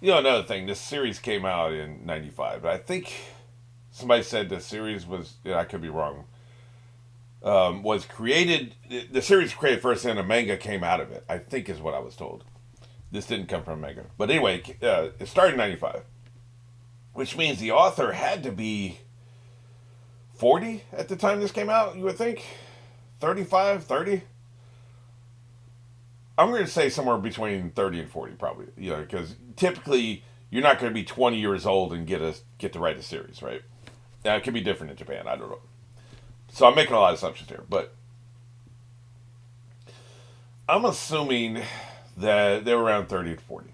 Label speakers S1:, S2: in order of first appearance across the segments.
S1: Another thing, this series came out in '95. I think somebody said the series was, I could be wrong, was created, the series was created first and a manga came out of it, I think is what I was told. This didn't come from a manga. But anyway, it started in '95, which means the author had to be 40 at the time this came out, you would think? 35, 30? I'm going to say somewhere between 30 and 40, probably. Because typically you're not going to be 20 years old and get to write a series, right? Now, it could be different in Japan. I don't know. So I'm making a lot of assumptions here, but I'm assuming that they were around 30 to 40.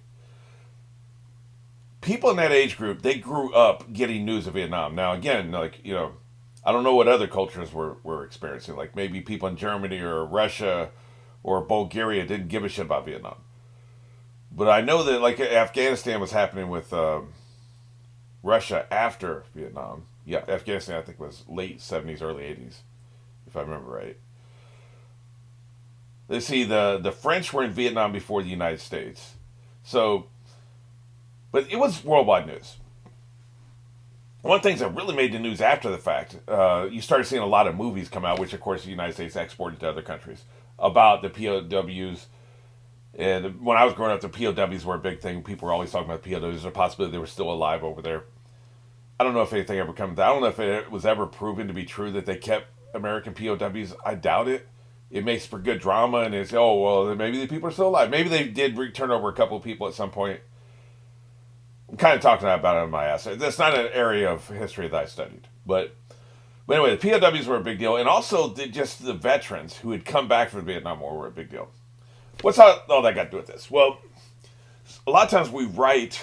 S1: People in that age group, they grew up getting news of Vietnam. Now, again, I don't know what other cultures were experiencing. Like maybe people in Germany or Russia or Bulgaria didn't give a shit about Vietnam. But I know that like Afghanistan was happening with Russia after Vietnam. Yeah, Afghanistan I think was late '70s, early '80s, if I remember right. Let's see, the French were in Vietnam before the United States, so but it was worldwide news. One of the things that really made the news after the fact, you started seeing a lot of movies come out, which of course the United States exported to other countries about the POWs. And when I was growing up, the POWs were a big thing. People were always talking about POWs. There's a possibility they were still alive over there. I don't know if anything ever comes. I don't know if it was ever proven to be true that they kept American POWs. I doubt it. It makes for good drama, and it's maybe the people are still alive. Maybe they did turn over a couple of people at some point. I'm kind of talking about it on my ass. That's not an area of history that I studied, but anyway, the POWs were a big deal, and also just the veterans who had come back from the Vietnam War were a big deal. What's all that got to do with this? Well, a lot of times we write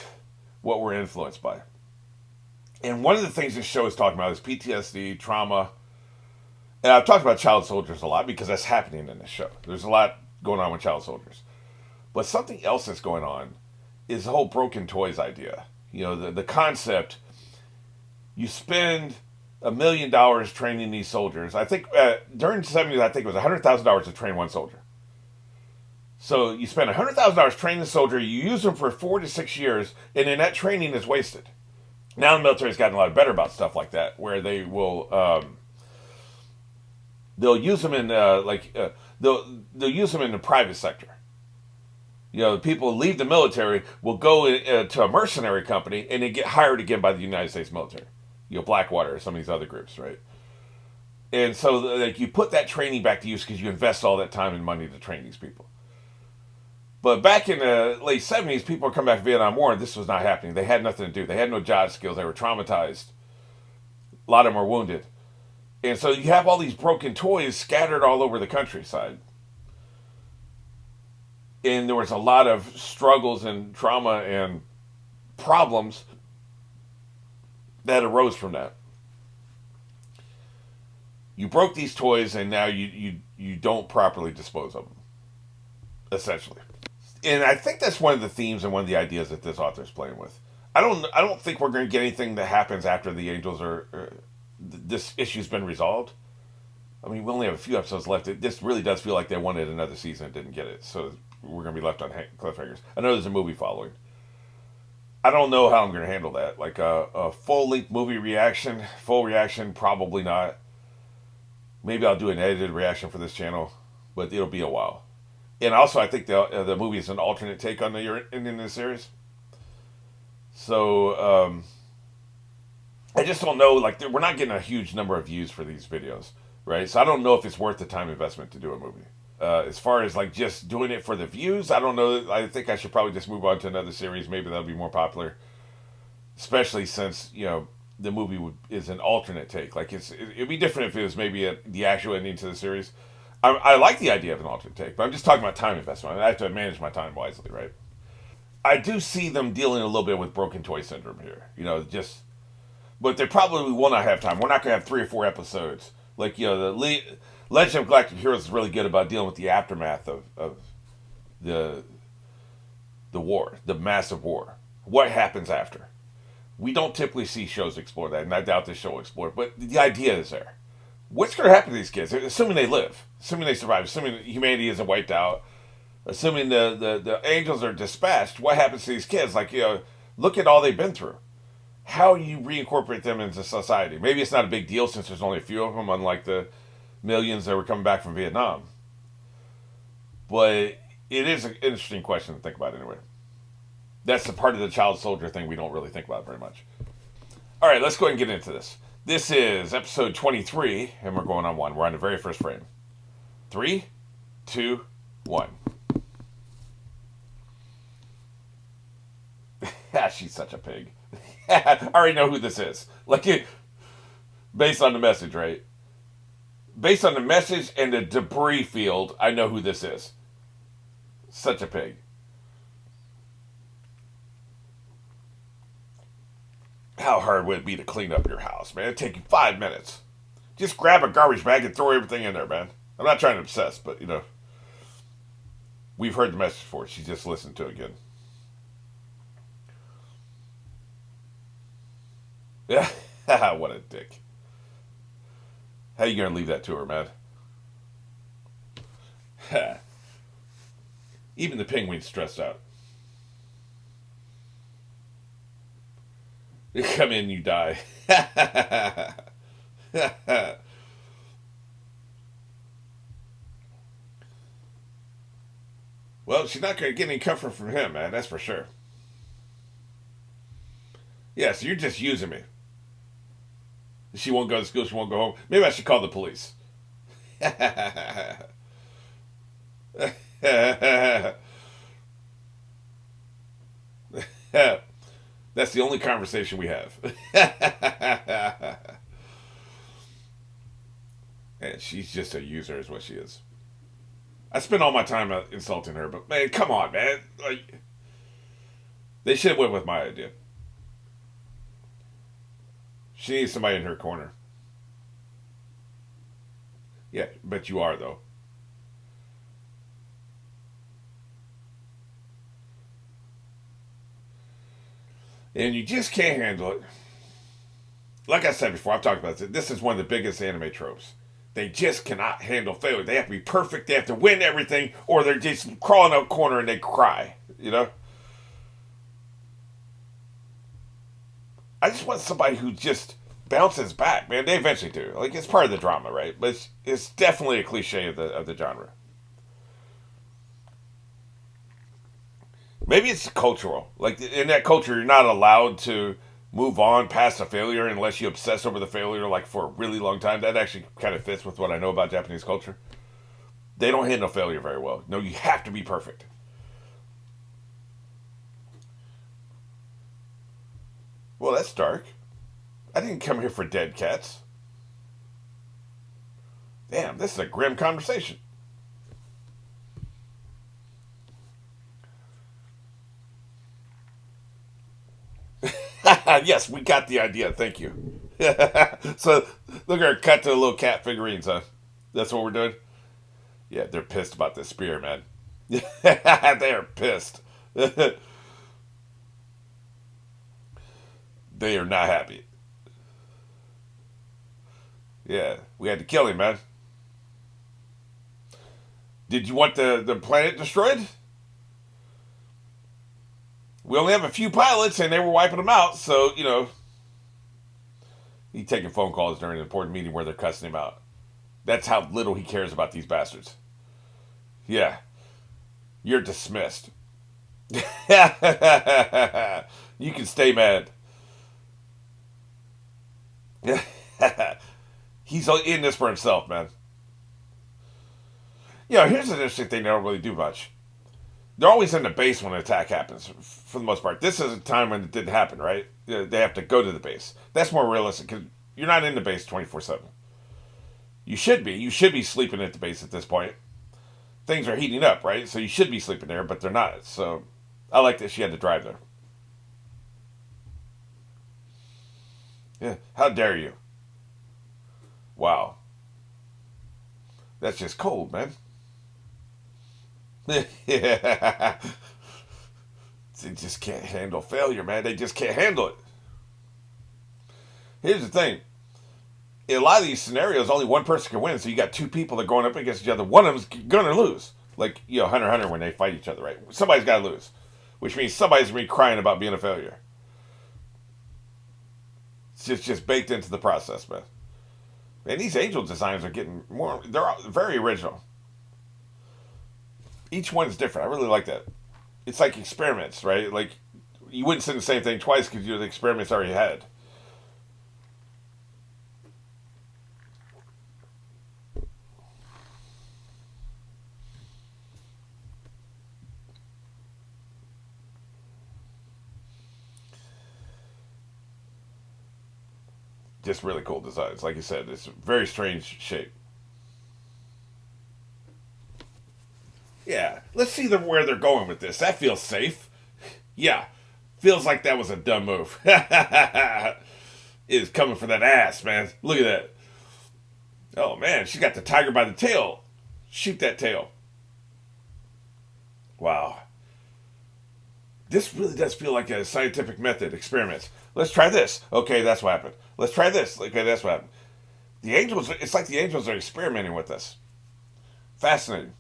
S1: what we're influenced by. And one of the things this show is talking about is PTSD, trauma. And I've talked about child soldiers a lot because that's happening in this show. There's a lot going on with child soldiers. But something else that's going on is the whole broken toys idea. The concept, you spend $1 million training these soldiers. I think during the '70s, I think it was $100,000 to train one soldier. So you spend $100,000 training a soldier, you use them for 4 to 6 years, and then that training is wasted. Now the military's gotten a lot better about stuff like that, where they'll use them in they'll use them in the private sector. People who leave the military will go to a mercenary company and they get hired again by the United States military. Blackwater or some of these other groups, right? And so like you put that training back to use because you invest all that time and money to train these people. But back in the late '70s, people were coming back from Vietnam War, and this was not happening. They had nothing to do. They had no job skills. They were traumatized. A lot of them were wounded. And so you have all these broken toys scattered all over the countryside. And there was a lot of struggles and trauma and problems that arose from that. You broke these toys, and now you don't properly dispose of them, essentially. And I think that's one of the themes and one of the ideas that this author is playing with. I don't think we're going to get anything that happens after the Angels this issue's been resolved. I mean, we only have a few episodes left. This really does feel like they wanted another season and didn't get it, so we're going to be left on cliffhangers. I know there's a movie following. I don't know how I'm going to handle that. Like a full-length movie reaction, full reaction, probably not. Maybe I'll do an edited reaction for this channel, but it'll be a while. And also, I think the movie is an alternate take on the ending of the series. So, I just don't know. Like, we're not getting a huge number of views for these videos, right? So I don't know if it's worth the time investment to do a movie. As far as like just doing it for the views, I don't know. I think I should probably just move on to another series. Maybe that'll be more popular, especially since the movie is an alternate take. Like it'd be different if it was maybe the actual ending to the series. I like the idea of an alternate take, but I'm just talking about time investment. I have to manage my time wisely, right? I do see them dealing a little bit with broken toy syndrome here. But they probably will not have time. We're not going to have 3 or 4 episodes. Like, the Legend of Galactic Heroes is really good about dealing with the aftermath of the war, the massive war. What happens after? We don't typically see shows explore that, and I doubt this show will explore it, but the idea is there. What's going to happen to these kids? Assuming they live, assuming they survive, assuming humanity isn't wiped out, assuming the angels are dispatched, what happens to these kids? Like, Look at all they've been through. How you reincorporate them into society. Maybe it's not a big deal since there's only a few of them, unlike the millions that were coming back from Vietnam. But it is an interesting question to think about anyway. That's the part of the child soldier thing we don't really think about very much. All right, let's go ahead and get into this. This is episode 23, and we're going on one. We're on the very first frame. 3, 2, 1. She's such a pig. I already know who this is. Like, based on the message, right? Based on the message and the debris field, I know who this is. Such a pig. How hard would it be to clean up your house, man? It'd take you 5 minutes. Just grab a garbage bag and throw everything in there, man. I'm not trying to obsess, but, we've heard the message before. She just listened to it again. Yeah, what a dick. How you gonna leave that to her, man? Even the penguin's stressed out. You come in, you die. Well, she's not going to get any comfort from him, man. That's for sure. Yeah, so you're just using me. She won't go to school. She won't go home. Maybe I should call the police. That's the only conversation we have. And she's just a user, is what she is. I spend all my time insulting her, but man, come on, man. Like, they should have went with my idea. She needs somebody in her corner. Yeah, but you are, though. And you just can't handle it. Like I said before, I've talked about this. This is one of the biggest anime tropes. They just cannot handle failure. They have to be perfect. They have to win everything, or they're just crawling out a corner and they cry. I just want somebody who just bounces back, man. They eventually do. Like, it's part of the drama, right? But it's definitely a cliche of the genre. Maybe it's cultural. Like, in that culture, you're not allowed to move on past a failure unless you obsess over the failure, like, for a really long time. That actually kind of fits with what I know about Japanese culture. They don't handle failure very well. No, you have to be perfect. Well, that's dark. I didn't come here for dead cats. Damn, this is a grim conversation. Yes, we got the idea. Thank you. So, look at her cut to the little cat figurines, huh? That's what we're doing? Yeah, they're pissed about this spear, man. They are pissed. They are not happy. Yeah, we had to kill him, man. Did you want the planet destroyed? We only have a few pilots, and they were wiping them out, so, he's taking phone calls during an important meeting where they're cussing him out. That's how little he cares about these bastards. Yeah, you're dismissed. You can stay mad. He's in this for himself, man. Here's an interesting thing they don't really do much. They're always in the base when an attack happens, for the most part. This is a time when it didn't happen, right? They have to go to the base. That's more realistic, because you're not in the base 24/7. You should be. You should be sleeping at the base at this point. Things are heating up, right? So you should be sleeping there, but they're not. So I like that she had to drive there. Yeah, how dare you? Wow. That's just cold, man. Yeah. They just can't handle failure, man. They just can't handle it. Here's the thing. In a lot of these scenarios, only one person can win, so you got two people that are going up against each other. One of them's going to lose. Like, Hunter x Hunter when they fight each other, right? Somebody's got to lose. Which means somebody's going to be crying about being a failure. It's just baked into the process, man. And these angel designs are getting more. They're very original. Each one's different. I really like that. It's like experiments, right? Like you wouldn't send the same thing twice because you the experiments already had. Just really cool designs. Like you said, it's a very strange shape. Yeah, let's see them where they're going with this. That feels safe. Yeah, feels like that was a dumb move. Is coming for that ass, man. Look at that. Oh man, she got the tiger by the tail. Shoot that tail. Wow. This really does feel like a scientific method experiments. Let's try this. Okay, that's what happened. Let's try this. Okay, that's what happened. The angels, it's like the angels are experimenting with us. Fascinating.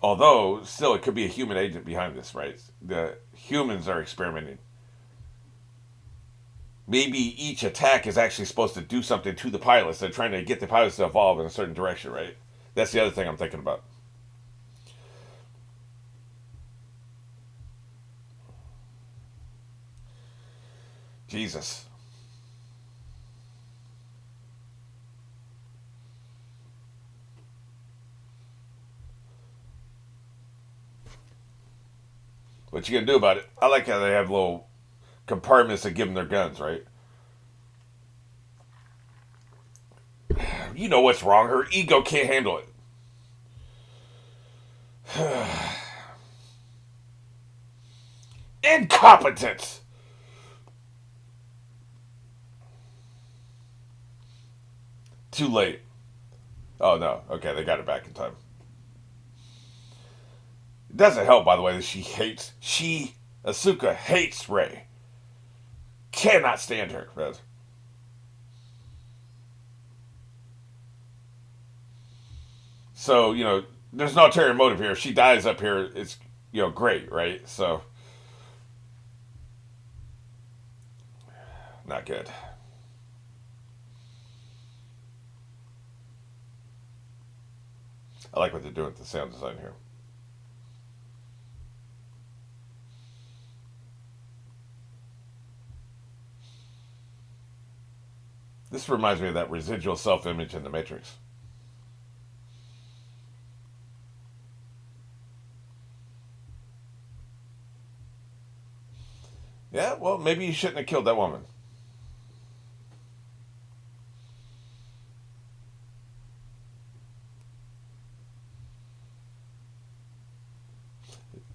S1: Although, still, it could be a human agent behind this, right? The humans are experimenting. Maybe each attack is actually supposed to do something to the pilots. They're trying to get the pilots to evolve in a certain direction, right? That's the other thing I'm thinking about. Jesus. What you gonna do about it? I like how they have little compartments that give them their guns, right? You know what's wrong. Her ego can't handle it. Incompetence. Too late. Oh no. Okay, they got it back in time. It doesn't help, by the way, that Asuka hates Rey. Cannot stand her. So, there's no ulterior motive here. If she dies up here, it's, great, right? So, not good. I like what they're doing with the sound design here. This reminds me of that residual self image in the Matrix. Yeah, well, maybe you shouldn't have killed that woman.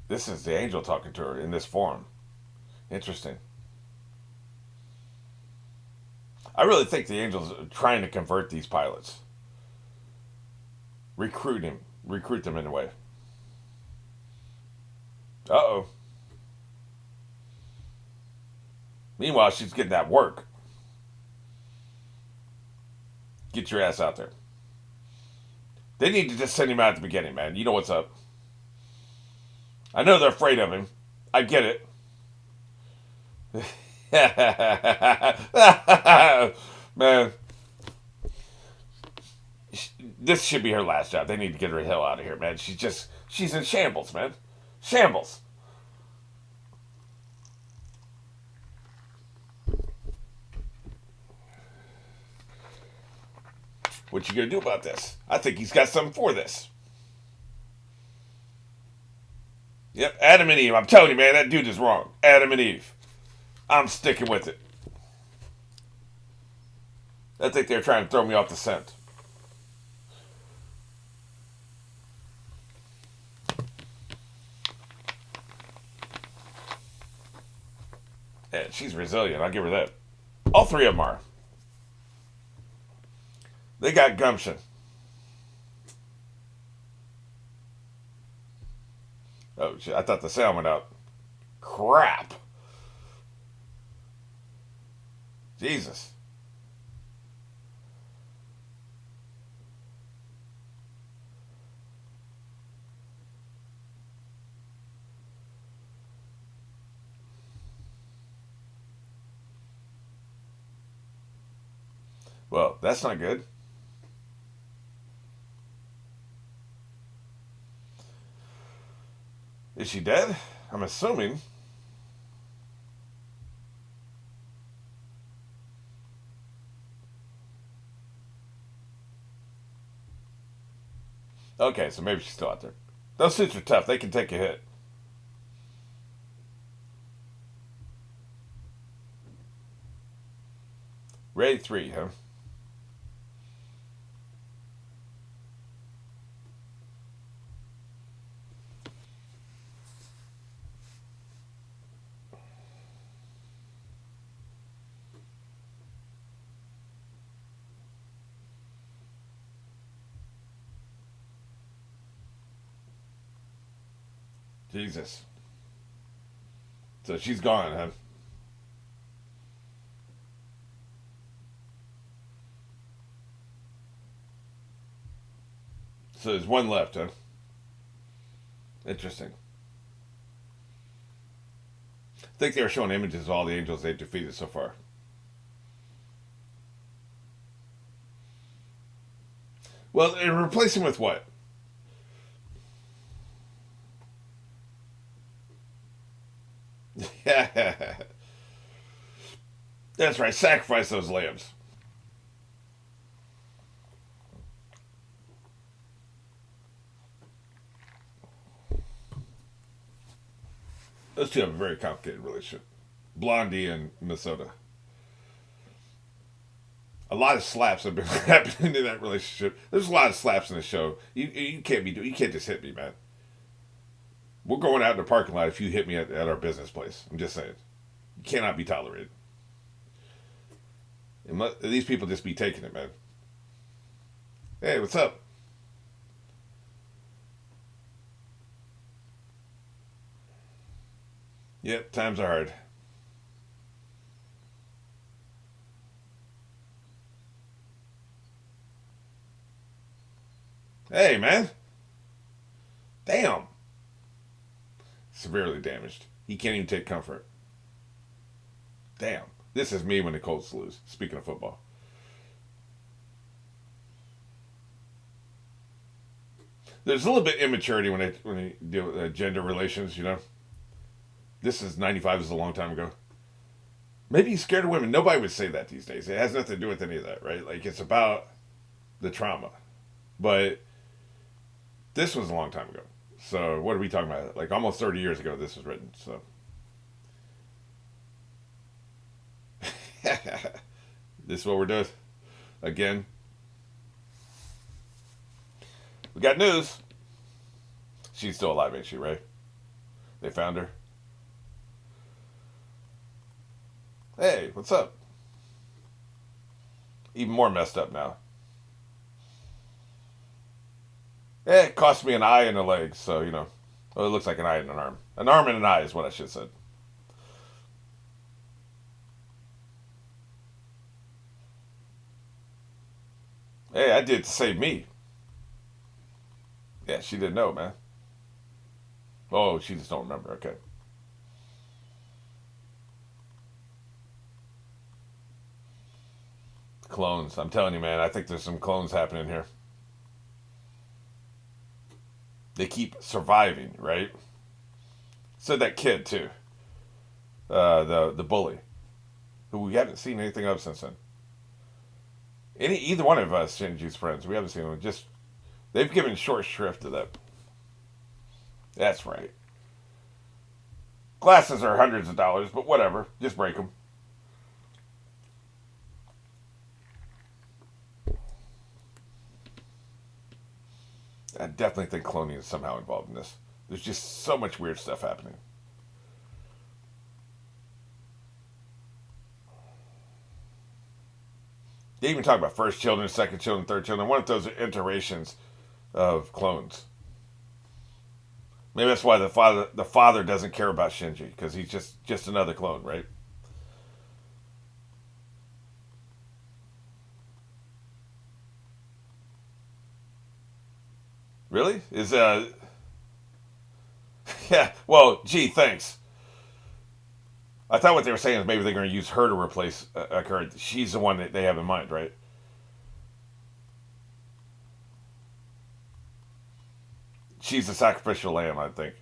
S1: This is the angel talking to her in this form. Interesting. I really think the angels are trying to convert these pilots, recruit them in a way. Uh oh. Meanwhile, she's getting that work. Get your ass out there. They need to just send him out at the beginning, man. You know what's up. I know they're afraid of him. I get it. Man, this should be her last job. They need to get her the hell out of here, man. She's in shambles, man. Shambles. What you gonna do about this? I think he's got something for this. Yep, Adam and Eve. I'm telling you, man, that dude is wrong. Adam and Eve. I'm sticking with it. I think they're trying to throw me off the scent. Yeah, she's resilient. I'll give her that. All three of them are. They got gumption. Oh, shit. I thought the sound went out. Crap. Jesus. Well, that's not good. Is she dead? I'm assuming. Okay, so maybe she's still out there. Those suits are tough. They can take a hit. Raid 3, huh? Jesus. So she's gone, huh? So there's one left, huh? Interesting. I think they were showing images of all the angels they've defeated so far. Well, and replace him with what? That's right. Sacrifice those lambs. Those two have a very complicated relationship. Blondie and Minnesota. A lot of slaps have been happening in that relationship. There's a lot of slaps in the show. You can't be you can't just hit me, man. We're going out in the parking lot if you hit me at our business place. I'm just saying. You cannot be tolerated. And these people just be taking it, man. Hey, what's up? Yep, times are hard. Hey, man. Damn. Severely damaged. He can't even take comfort. Damn. This is me when the Colts lose. Speaking of football. There's a little bit immaturity when they deal with gender relations, you know? This is 95, this is a long time ago. Maybe he's scared of women. Nobody would say that these days. It has nothing to do with any of that, right? Like, it's about the trauma. But this was a long time ago. So, what are we talking about? Like, almost 30 years ago, this was written. So, this is what we're doing. Again, we got news. She's still alive, ain't she, right? They found her. Hey, what's up? Even more messed up now. It cost me an eye and a leg, so, you know. Oh, it looks like an eye and an arm. An arm and an eye is what I should have said. Hey, I did to save me. Yeah, she didn't know, man. Oh, she just don't remember. Okay. Clones. I'm telling you, man, I think there's some clones happening here. They keep surviving, right? So that kid, too. The bully. Who we haven't seen anything of since then. Either one of us, Shinji's friends, we haven't seen them. Just they've given short shrift to that. That's right. Glasses are hundreds of dollars, but whatever. Just break them. I definitely think cloning is somehow involved in this. There's just so much weird stuff happening. They even talk about first children, second children, third children. What if those are iterations of clones? Maybe that's why the father doesn't care about Shinji because he's just another clone, right? Really? Is yeah? Well, gee, thanks. I thought what they were saying is maybe they're going to use her to replace her. She's the one that they have in mind, right? She's the sacrificial lamb, I think.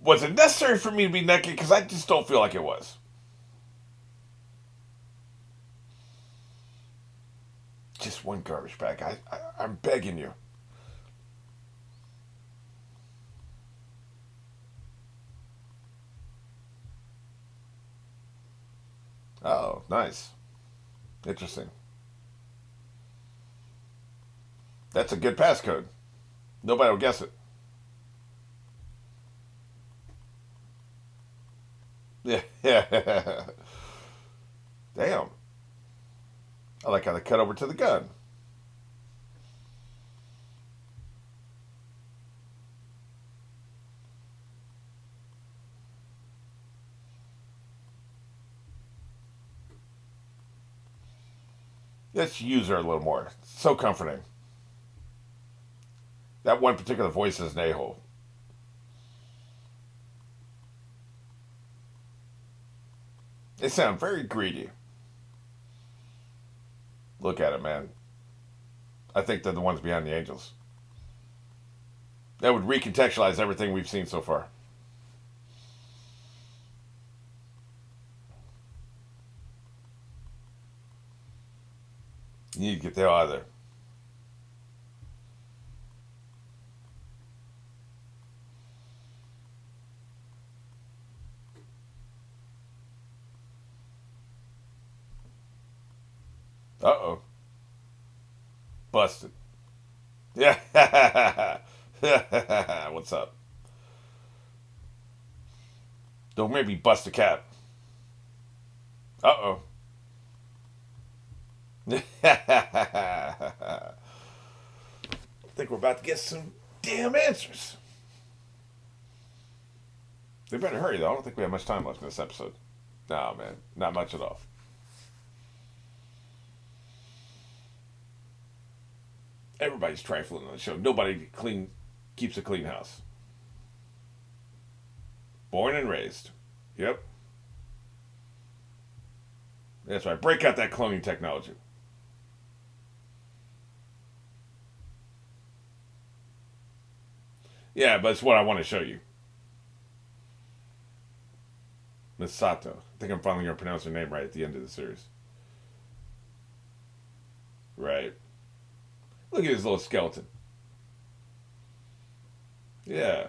S1: Was it necessary for me to be naked? Because I just don't feel like it was. Just one garbage bag. I'm begging you. Oh, nice. Interesting. That's a good passcode. Nobody will guess it. Yeah. Yeah. Damn. I like how they cut over to the gun. Let's use her a little more. So comforting. That one particular voice is an a-hole. They sound very greedy. Look at it, man. I think they're the ones behind the angels. That would recontextualize everything we've seen so far. You need to get the hell out of there. Uh oh. Busted. Yeah. What's up? Don't make me bust a cap. Uh oh. I think we're about to get some damn answers. They better hurry, though. I don't think we have much time left in this episode. No, man. Not much at all. Everybody's trifling on the show. Nobody keeps a clean house. Born and raised. Yep. That's right. Break out that cloning technology. Yeah, but it's what I want to show you. Misato. I think I'm finally going to pronounce her name right at the end of the series. Right. Look at his little skeleton. Yeah.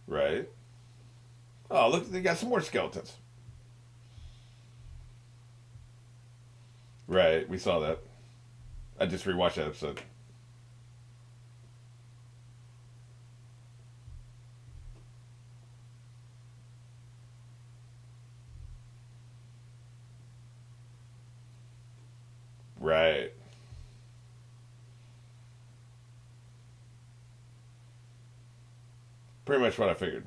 S1: Right. Oh, look, they got some more skeletons. Right, we saw that. I just rewatched that episode. Right. Pretty much what I figured.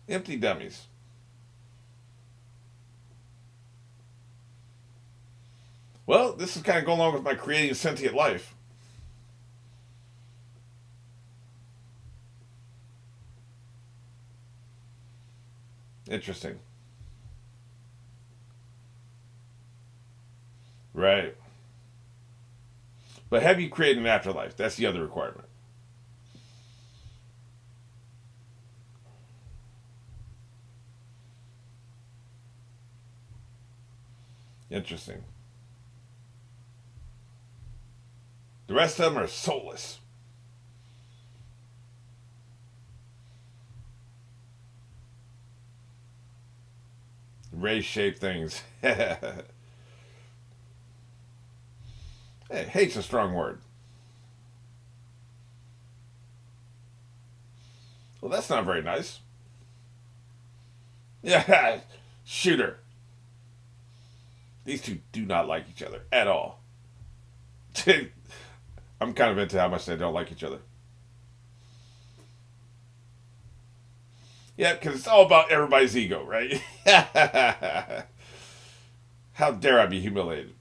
S1: Empty dummies. Well, this is kind of going along with my creating sentient life. Interesting. Right. But have you created an afterlife? That's the other requirement. Interesting. The rest of them are soulless. Ray shaped things. Hey, hate's a strong word. Well, that's not very nice. Yeah, shooter. These two do not like each other at all. I'm kind of into how much they don't like each other. Yeah, because it's all about everybody's ego, right? How dare I be humiliated?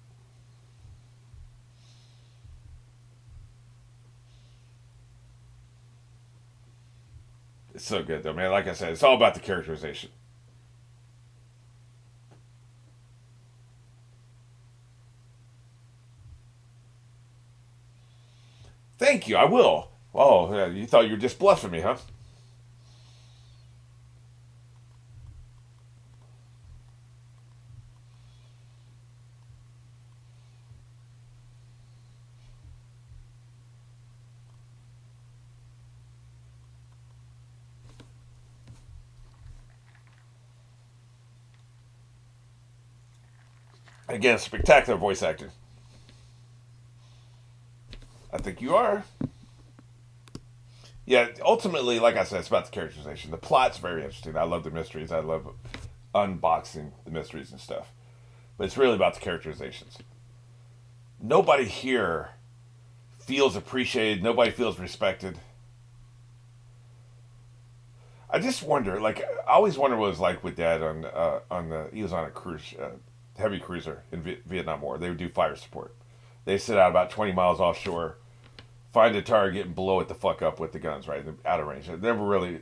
S1: It's so good though, man. Like I said, it's all about the characterization. Thank you. I will. Oh, yeah, you thought you were just bluffing me, huh? Again, spectacular voice acting. I think you are. Yeah, ultimately, like I said, it's about the characterization. The plot's very interesting. I love the mysteries. I love unboxing the mysteries and stuff. But it's really about the characterizations. Nobody here feels appreciated. Nobody feels respected. I just wonder, like, I always wonder what it was like with Dad on the. He was on a cruise, heavy cruiser in Vietnam War. They would do fire support. They sit out about 20 miles offshore, find a target, and blow it the fuck up with the guns, right, out of range. They never really,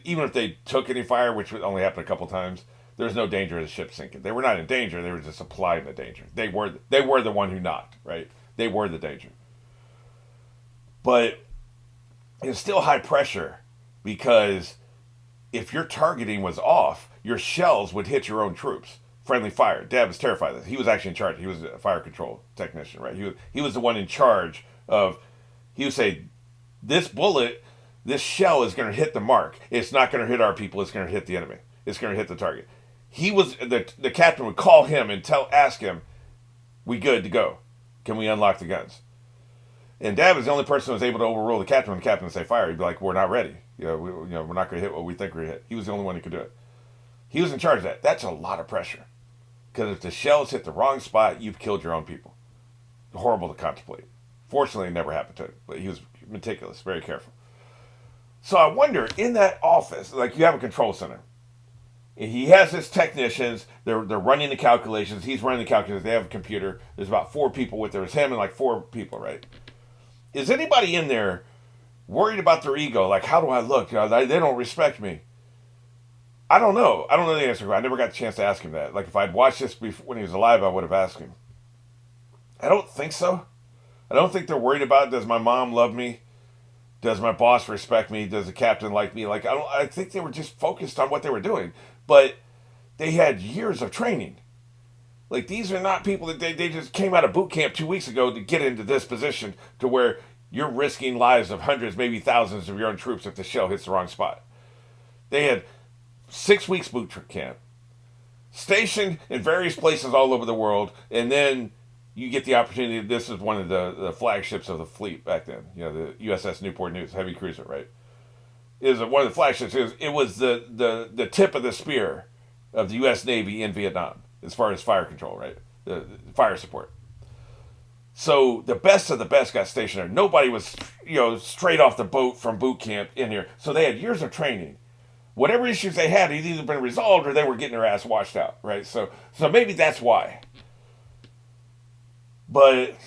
S1: even if they took any fire, which would only happen a couple times, there's no danger of the ship sinking. They were not in danger. They were just applying the danger. They were the one who knocked, right? They were the danger. But it's still high pressure because if your targeting was off, your shells would hit your own troops. Friendly fire. Dad was terrified of this. He was actually in charge. He was a fire control technician, right? He was the one in charge of. He would say, "This bullet, this shell is going to hit the mark. It's not going to hit our people. It's going to hit the enemy. It's going to hit the target." He was the captain would call him and ask him, "We good to go? Can we unlock the guns?" And Dad was the only person who was able to overrule the captain when the captain would say fire. He'd be like, "We're not ready. We're not going to hit what we think we're going to hit." He was the only one who could do it. He was in charge of that. That's a lot of pressure. Because if the shells hit the wrong spot, you've killed your own people. Horrible to contemplate. Fortunately, it never happened to him. But he was meticulous, very careful. So I wonder, in that office, like you have a control center. He has his technicians. They're running the calculations. He's running the calculations. They have a computer. There's about four people with there. There's him and like four people, right? Is anybody in there worried about their ego? Like, how do I look? They don't respect me. I don't know. I don't know the answer. I never got the chance to ask him that. Like, if I'd watched this before, when he was alive, I would have asked him. I don't think so. I don't think they're worried about, does my mom love me? Does my boss respect me? Does the captain like me? Like, I think they were just focused on what they were doing. But they had years of training. Like, these are not people that they just came out of boot camp 2 weeks ago to get into this position to where you're risking lives of hundreds, maybe thousands of your own troops if the shell hits the wrong spot. They had 6 weeks boot camp, stationed in various places all over the world, and then you get the opportunity. This is one of the flagships of the fleet back then. The USS Newport News, heavy cruiser, right? Is one of the flagships. It was the tip of the spear of the U.S. Navy in Vietnam as far as fire control, right? The fire support. So the best of the best got stationed there. Nobody was, straight off the boat from boot camp in here. So they had years of training. Whatever issues they had either been resolved or they were getting their ass washed out, right? So maybe that's why. But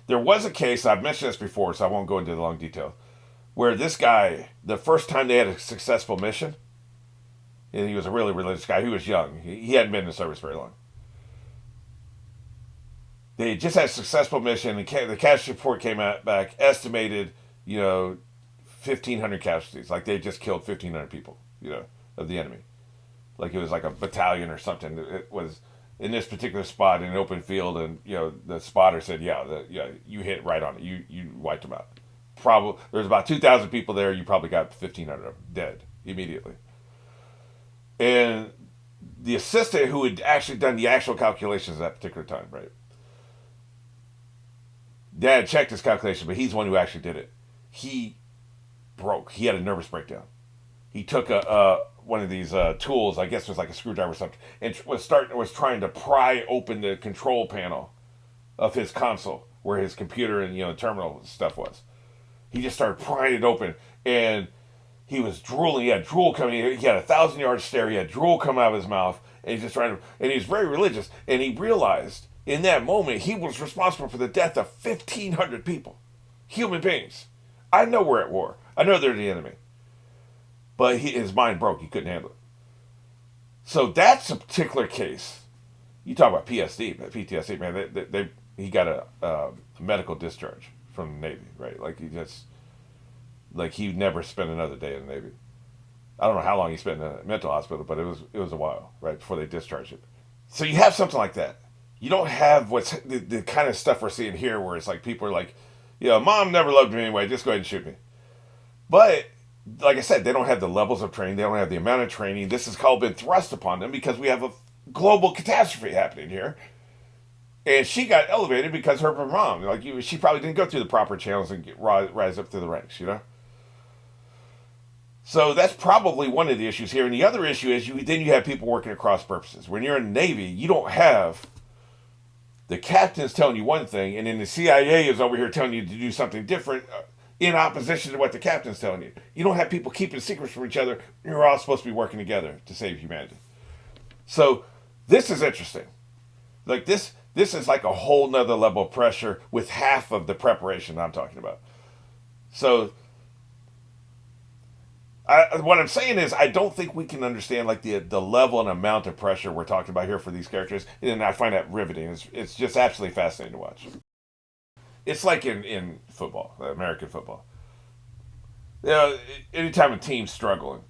S1: there was a case, I've mentioned this before, so I won't go into the long detail, where this guy, the first time they had a successful mission, and he was a really religious guy, he was young, he hadn't been in the service very long. They just had a successful mission, and the casualty report came back, estimated, 1,500 casualties. Like they just killed 1,500 people, of the enemy. Like it was like a battalion or something. It was in this particular spot in an open field, and the spotter said, "Yeah, you hit right on it. You wiped them out. Probably there's about 2,000 people there. You probably got 1,500 of them dead immediately." And the assistant who had actually done the actual calculations at that particular time, right? Dad checked his calculation, but he's the one who actually did it. He broke. He had a nervous breakdown. He took one of these tools, I guess it was like a screwdriver or something, and was trying to pry open the control panel of his console where his computer and terminal stuff was. He just started prying it open, and he was drooling. He had drool coming. He had a 1,000-yard stare. He had drool come out of his mouth, and he's just trying to, and he's very religious, and he realized in that moment he was responsible for the death of 1,500 people, human beings. I know we're at war. I know they're the enemy, but his mind broke. He couldn't handle it. So that's a particular case. You talk about PTSD, man. He got a medical discharge from the Navy, right? Like he never spent another day in the Navy. I don't know how long he spent in a mental hospital, but it was a while, right, before they discharged him. So you have something like that. You don't have what's the kind of stuff we're seeing here, where it's like people are like, Mom never loved me anyway. Just go ahead and shoot me. But like I said, they don't have the levels of training. They don't have the amount of training. This has all been thrust upon them because we have a global catastrophe happening here. And she got elevated because of her mom. She probably didn't go through the proper channels and rise up through the ranks, So that's probably one of the issues here. And the other issue is then you have people working at cross purposes. When you're in the Navy, you don't have the captain's telling you one thing, and then the CIA is over here telling you to do something different in opposition to what the captain's telling you. You don't have people keeping secrets from each other. You're all supposed to be working together to save humanity. So this is interesting. Like this is like a whole nother level of pressure with half of the preparation I'm talking about. So what I'm saying is I don't think we can understand like the level and amount of pressure we're talking about here for these characters, and I find that riveting. It's just absolutely fascinating to watch. It's like in football, American football. Anytime a team's struggling,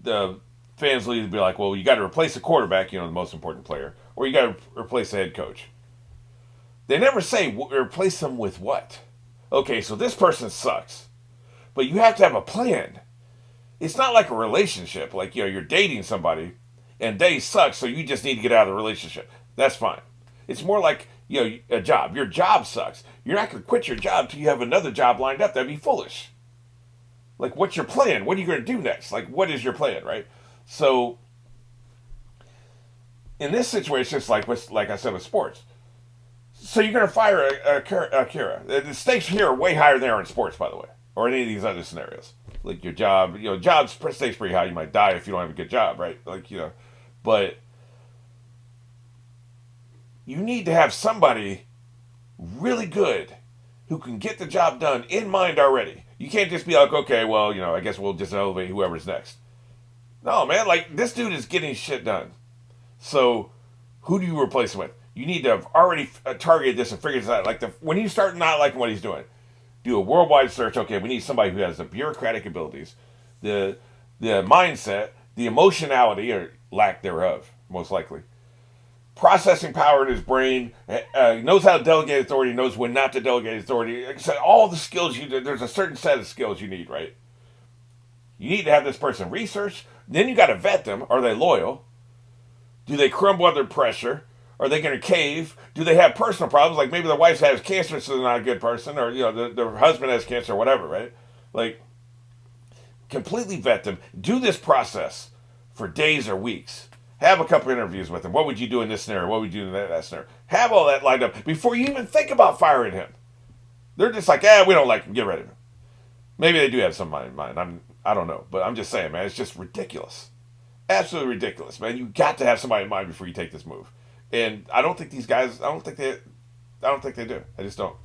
S1: the fans will either be like, well, you got to replace the quarterback, the most important player, or you got to replace the head coach. They never say replace them with what. Okay, so this person sucks, but you have to have a plan. It's not like a relationship, like you're dating somebody and they suck, so you just need to get out of the relationship. That's fine. It's more like a job. Your job sucks. You're not going to quit your job till you have another job lined up. That'd be foolish. Like, what's your plan? What are you going to do next? Like, what is your plan, right? So, in this situation, it's like I said with sports. So you're going to fire Akira. The stakes here are way higher than they are in sports, by the way, or any of these other scenarios. Like your job, job's stakes pretty high. You might die if you don't have a good job, right? But you need to have somebody really good who can get the job done in mind already. You can't just be like, okay, well, I guess we'll just elevate whoever's next. No, man, like this dude is getting shit done. So who do you replace him with? You need to have already targeted this and figured this out. Like when you start not liking what he's doing, do a worldwide search. Okay, we need somebody who has the bureaucratic abilities, the mindset, the emotionality or lack thereof, most likely, processing power in his brain, knows how to delegate authority, knows when not to delegate authority. Like I said, all the skills there's a certain set of skills you need, right? You need to have this person research. Then you got to vet them. Are they loyal? Do they crumble under pressure? Are they going to cave? Do they have personal problems? Like maybe their wife has cancer, so they're not a good person, or their husband has cancer, or whatever, right? Like, completely vet them. Do this process for days or weeks. Have a couple interviews with them. What would you do in this scenario? What would you do in that scenario? Have all that lined up before you even think about firing him. They're just like, we don't like him. Get rid of him. Maybe they do have some in mind. I don't know, but I'm just saying, man, it's just ridiculous. Absolutely ridiculous, man. You got to have somebody in mind before you take this move. And I don't think these guys. I don't think they do. I just don't.